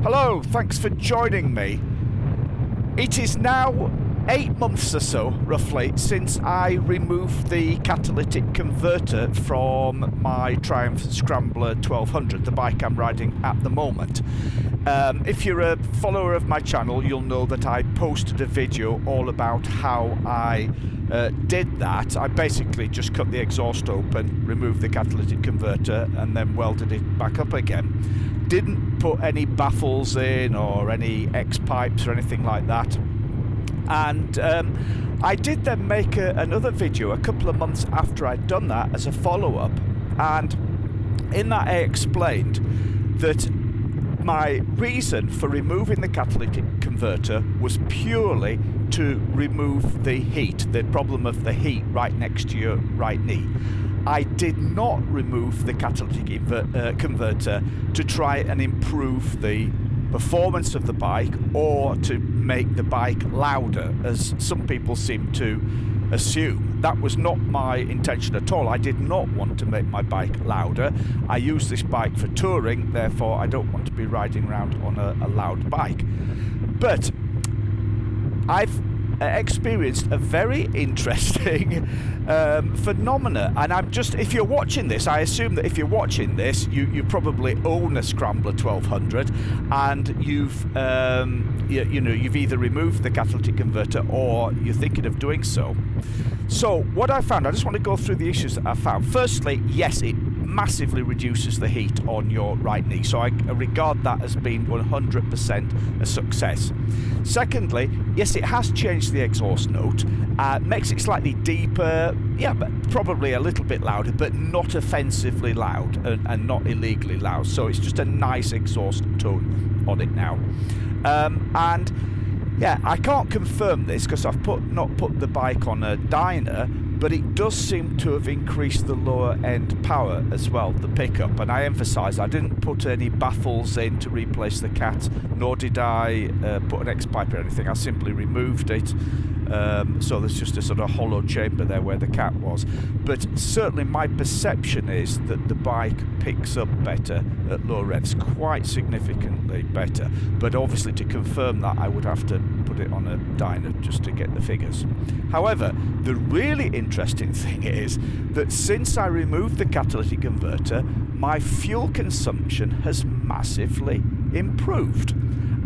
Hello, thanks for joining me. It is now 8 months or so, roughly, since I removed the catalytic converter from my Triumph Scrambler 1200, the bike I'm riding at the moment. If you're a follower of my channel, you'll know that I posted a video all about how I did that. I basically just cut the exhaust open, removed the catalytic converter, and then welded it back up again. Didn't put any baffles in or any X-pipes or anything like that. And I did then make another video a couple of months after I'd done that as a follow-up, and in that I explained that my reason for removing the catalytic converter was purely to remove the heat, the problem of the heat right next to your right knee. I did not remove the catalytic converter to try and improve the performance of the bike or to make the bike louder, as some people seem to assume. That was not my intention at all. I did not want to make my bike louder. I use this bike for touring, therefore I don't want to be riding around on a loud bike. But I've experienced a very interesting phenomena, and I'm just, if you're watching this, I assume that if you're watching this, you probably own a Scrambler 1200, and you've you've either removed the catalytic converter or you're thinking of doing so. So what I found, I just want to go through the issues that I found. Firstly, yes, it massively reduces the heat on your right knee, so I regard that as being 100% a success. Secondly, yes, it has changed the exhaust note, makes it slightly deeper, yeah, but probably a little bit louder, but not offensively loud and not illegally loud, so it's just a nice exhaust tone on it now. And yeah, I can't confirm this because I've not put the bike on a dyno, but it does seem to have increased the lower end power as well, the pickup. And I emphasise I didn't put any baffles in to replace the cat, nor did I put an X-pipe or anything. I simply removed it, so there's just a sort of hollow chamber there where the cat was. But certainly my perception is that the bike picks up better at low revs, quite significantly better. But obviously to confirm that, I would have to put it on a dyno just to get the figures. However, the really interesting thing is that since I removed the catalytic converter, my fuel consumption has massively improved.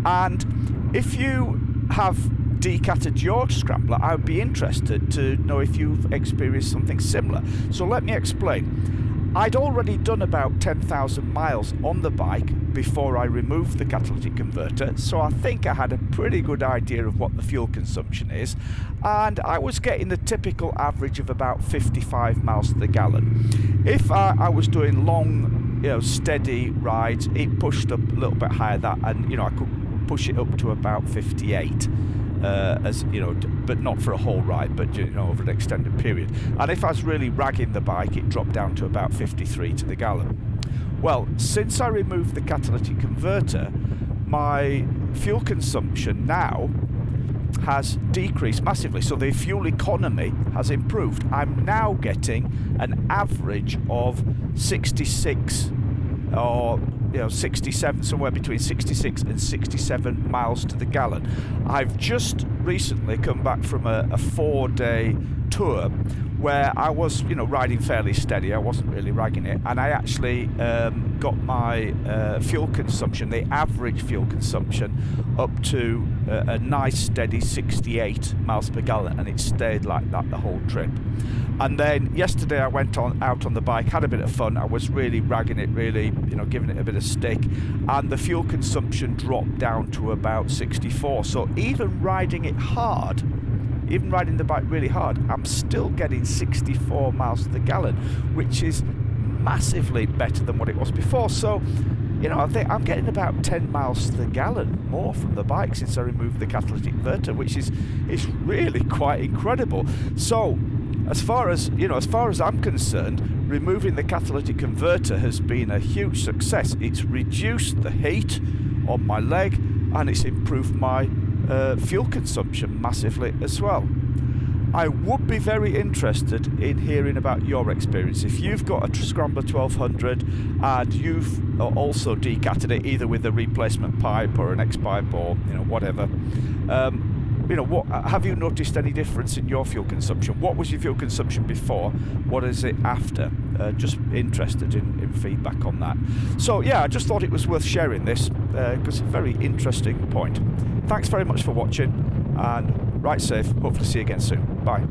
And if you have decatted your Scrambler, I would be interested to know if you've experienced something similar. So let me explain. I'd already done about 10,000 miles on the bike before I removed the catalytic converter, so I think I had a pretty good idea of what the fuel consumption is, and I was getting the typical average of about 55 miles to the gallon. If I was doing long, steady rides, it pushed up a little bit higher than that, and I could push it up to about 58. But not for a whole ride, but over an extended period. And if I was really ragging the bike, it dropped down to about 53 to the gallon. Well, since I removed the catalytic converter, my fuel consumption now has decreased massively, so the fuel economy has improved. I'm now getting an average of 66 or 67, somewhere between 66 and 67 miles to the gallon. I've just recently come back from a 4-day tour where I was, riding fairly steady. I wasn't really ragging it, and I actually got my fuel consumption, the average fuel consumption, up to a nice steady 68 miles per gallon, and it stayed like that the whole trip. And then yesterday I went out on the bike, had a bit of fun. I was really ragging it, really, giving it a bit of stick, and the fuel consumption dropped down to about 64. So even riding it hard, even riding the bike really hard, I'm still getting 64 miles to the gallon, which is massively better than what it was before. So, I think I'm getting about 10 miles to the gallon more from the bike since I removed the catalytic converter, which is really quite incredible. So, as far as I'm concerned, removing the catalytic converter has been a huge success. It's reduced the heat on my leg, and it's improved my fuel consumption massively as well. I would be very interested in hearing about your experience. If you've got a Scrambler 1200 and you've also decatted it either with a replacement pipe or an X-pipe or whatever, what have you noticed any difference in your fuel consumption? What was your fuel consumption before? What is it after? Just interested in feedback on that. So yeah, I just thought it was worth sharing this because it's a very interesting point. Thanks very much for watching, and ride safe. Hopefully see you again soon. Bye.